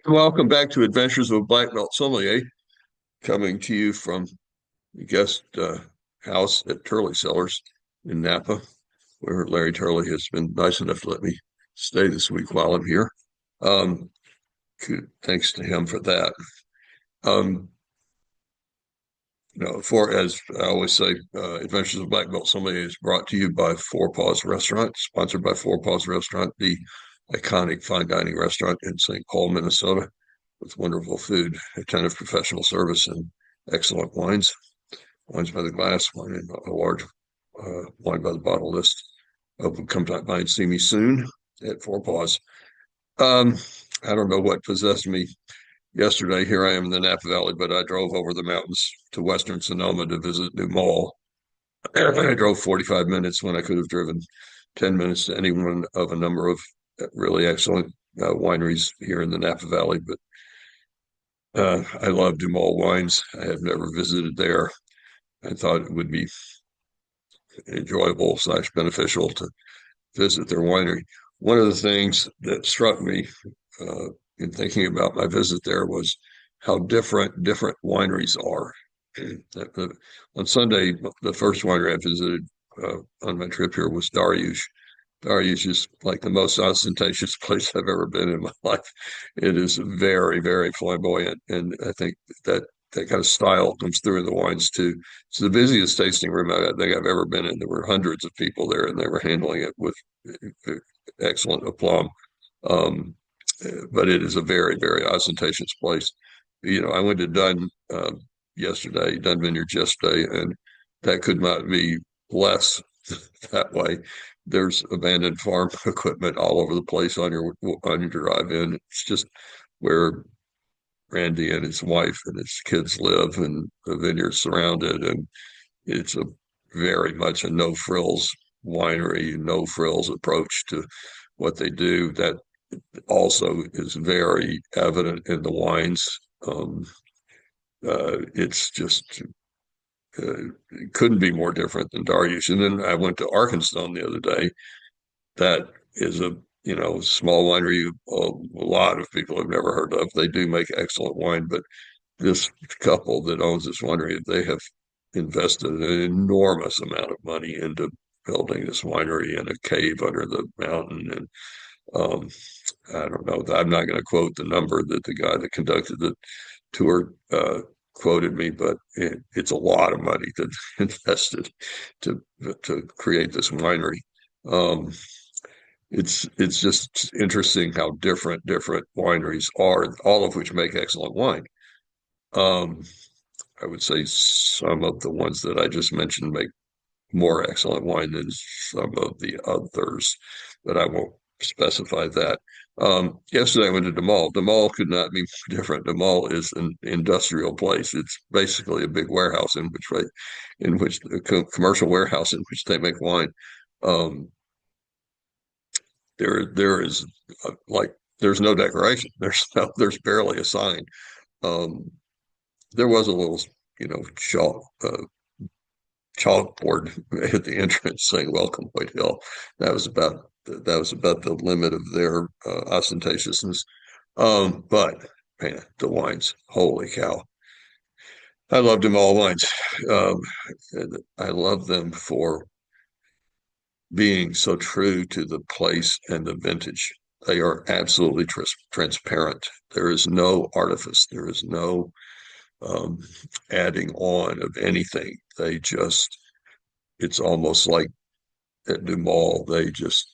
Welcome back to Adventures of a Black Belt Sommelier, coming to you from the guest house at Turley Cellars in Napa, where Larry Turley has been nice enough to let me stay this week while I'm here. Um, Thanks to him for that. Um, for as I always say, Adventures of Black Belt Sommelier is brought to you by Four Paws Restaurant, sponsored by Four Paws Restaurant, the iconic fine dining restaurant in St. Paul, Minnesota, with wonderful food, attentive professional service, and excellent wines. Wines by the glass, wine in a large wine by the bottle list. Hope you come by and see me soon at Four Paws. Um, I don't know what possessed me yesterday. Here I am in the Napa Valley, but I drove over the mountains to Western Sonoma to visit Dumol. I drove 45 minutes when I could have driven 10 minutes to any one of a number of really excellent wineries here in the Napa Valley. But I love Dumol wines. I have never visited there. I thought it would be enjoyable / beneficial to visit their winery. One of the things that struck me uh, in thinking about my visit there was how different wineries are. On Sunday, the first winery I visited on my trip here was Darioush. Darioush is like the most ostentatious place I've ever been in my life. It is very, very flamboyant, and I think that that kind of style comes through in the wines too. It's the busiest tasting room I think I've ever been in. There were hundreds of people there, and they were handling it with excellent aplomb. Um, but it is a very, very ostentatious place. I went to Dunn Vineyards yesterday, and that could not be less that way. There's abandoned farm equipment all over the place on your drive in. It's just where Randy and his wife and his kids live, and the vineyard's surrounded, and it's a very much a no frills winery, no frills approach to what they do. That also is very evident in the wines. It's just it couldn't be more different than Darioush. And then I went to Arkansas the other day. That is a small winery a lot of people have never heard of. They do make excellent wine, but this couple that owns this winery, they have invested an enormous amount of money into building this winery in a cave under the mountain. And um, I don't know. I'm not going to quote the number that the guy that conducted the tour quoted me, but it's a lot of money that invested to create this winery. Um, it's just interesting how different wineries are, all of which make excellent wine. Um, I would say some of the ones that I just mentioned make more excellent wine than some of the others, but I won't specify that. Yesterday I went to Dumol. Dumol could not be different. Dumol is an industrial place. It's basically a big warehouse in which a commercial warehouse in which they make wine. Um, there is like there's no decoration. There's barely a sign. Um, there was a little, chalkboard at the entrance saying "Welcome White Hill." That was about the limit of their ostentatiousness. But man, the wines, holy cow! I loved them all wines. Um, and I love them for being so true to the place and the vintage. They are absolutely transparent. There is no artifice. There is no um, adding on of anything. It's almost like at Dumol, they just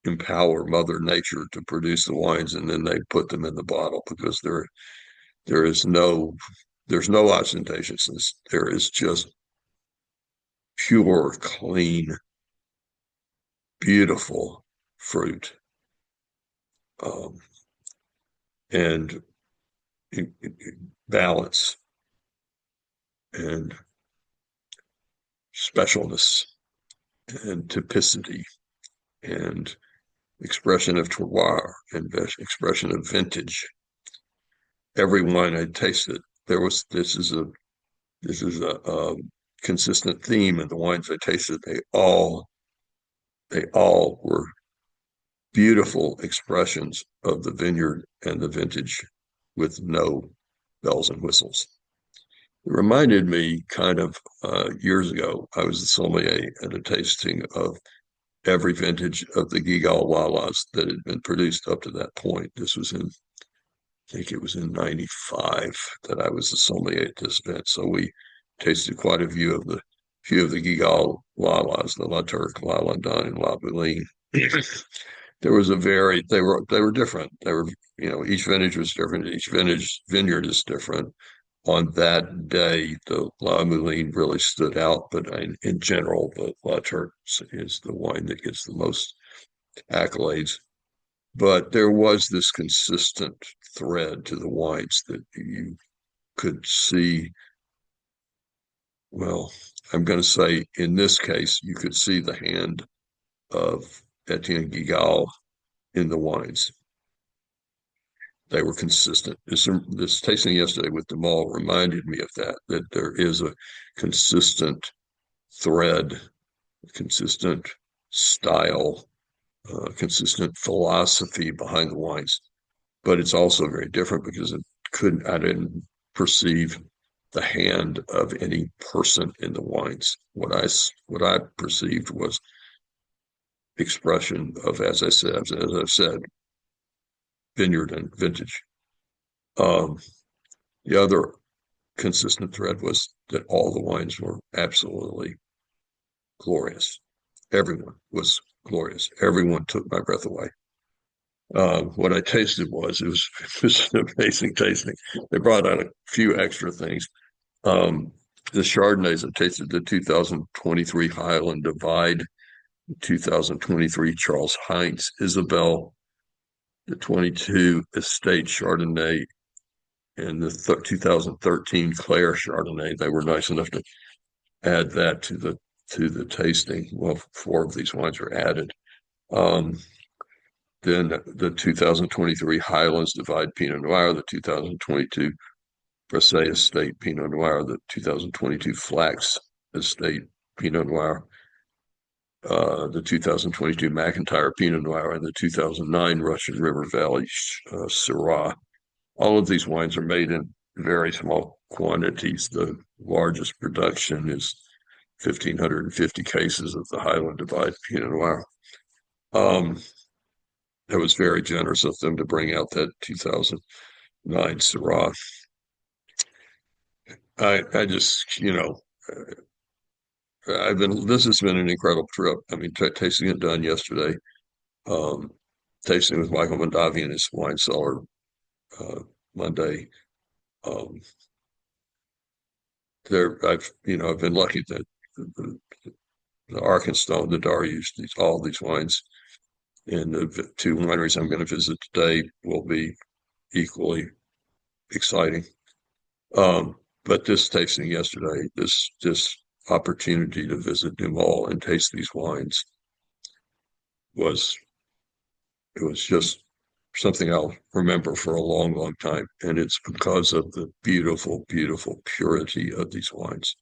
empower Mother Nature to produce the wines, and then they put them in the bottle because there is there's no ostentatiousness. There is just pure, clean, beautiful fruit, um, and balance and specialness and typicity and expression of terroir and expression of vintage. Every wine I tasted, there was this is a consistent theme in the wines I tasted. They all were beautiful expressions of the vineyard and the vintage with no bells and whistles. It reminded me kind of years ago, I was the sommelier at a tasting of every vintage of the Gigal Lalas that had been produced up to that point. This was in, I think it was in 95 that I was the sommelier at this event. So we tasted quite a few of the Gigal Lalas, the La Turque, La Landon, and La Bouline. There was a very they were different. They were, each vintage was different. Each vineyard is different. On that day, the La Mouline really stood out, but in general, the La Turque is the wine that gets the most accolades. But there was this consistent thread to the wines that you could see. Well, I'm going to say in this case, you could see the hand of Etienne Gigal in the wines. They were consistent. This tasting yesterday with Dumol reminded me of that there is a consistent thread, consistent style, consistent philosophy behind the wines. But it's also very different because I didn't perceive the hand of any person in the wines. What I perceived was expression of, as I've said, vineyard and vintage. Um, the other consistent thread was that all the wines were absolutely glorious. Everyone was glorious. Everyone took my breath away. What I tasted it was an amazing tasting. They brought out a few extra things. The Chardonnays, I tasted the 2023 Highland Divide, 2023 Charles Heinz Isabel, the 22 Estate Chardonnay, and the 2013 Claire Chardonnay. They were nice enough to add that to the tasting. Well, four of these wines are added. Then the 2023 Highlands Divide Pinot Noir, the 2022 Brassais Estate Pinot Noir, the 2022 Flax Estate Pinot Noir, the 2022 McIntyre Pinot Noir, and the 2009 Russian River Valley Syrah. All of these wines are made in very small quantities. The largest production is 1,550 cases of the Highland Divide Pinot Noir. It was very generous of them to bring out that 2009 Syrah. I just, this has been an incredible trip. I mean, tasting it done yesterday, tasting with Michael Mondavi in his wine cellar Monday. Um, I've been lucky that the Arkenstone, the Dar used all these wines, and the two wineries I'm going to visit today will be equally exciting. But this tasting yesterday, this opportunity to visit Dumol and taste these wines was just something I'll remember for a long, long time. And it's because of the beautiful, beautiful purity of these wines.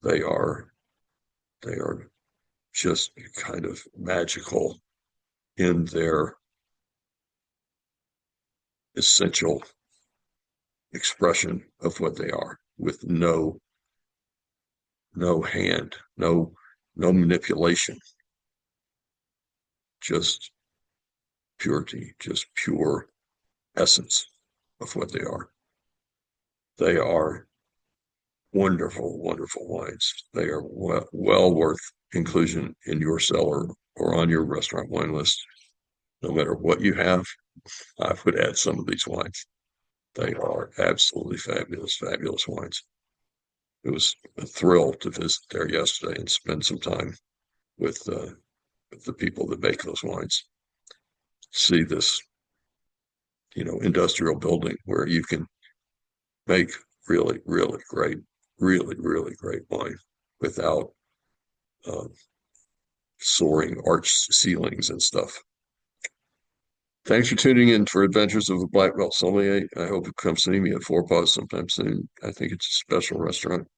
They are just kind of magical in their essential expression of what they are, with no hand, no manipulation, just purity, just pure essence of what they are. They are wonderful, wonderful wines. They are well worth inclusion in your cellar or on your restaurant wine list. No matter what you have, I would add some of these wines. They are absolutely fabulous, fabulous wines. It was a thrill to visit there yesterday and spend some time with the people that make those wines. See this, industrial building where you can make really, really great wine without soaring arched ceilings and stuff. Thanks for tuning in for Adventures of a Black Belt Sommelier. I hope you come see me at Four Paws sometime soon. I think it's a special restaurant.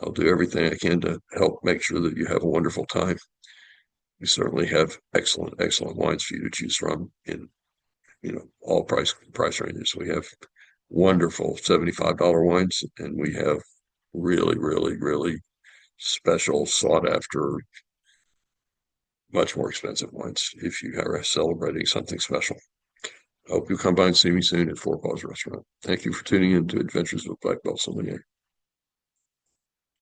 I'll do everything I can to help make sure that you have a wonderful time. We certainly have excellent wines for you to choose from in all price ranges. We have wonderful $75 wines, and we have really special, sought after, much more expensive wines if you are celebrating something special. I hope you come by and see me soon at Four Paws Restaurant. Thank you for tuning in to Adventures with Black Belt Sommelier.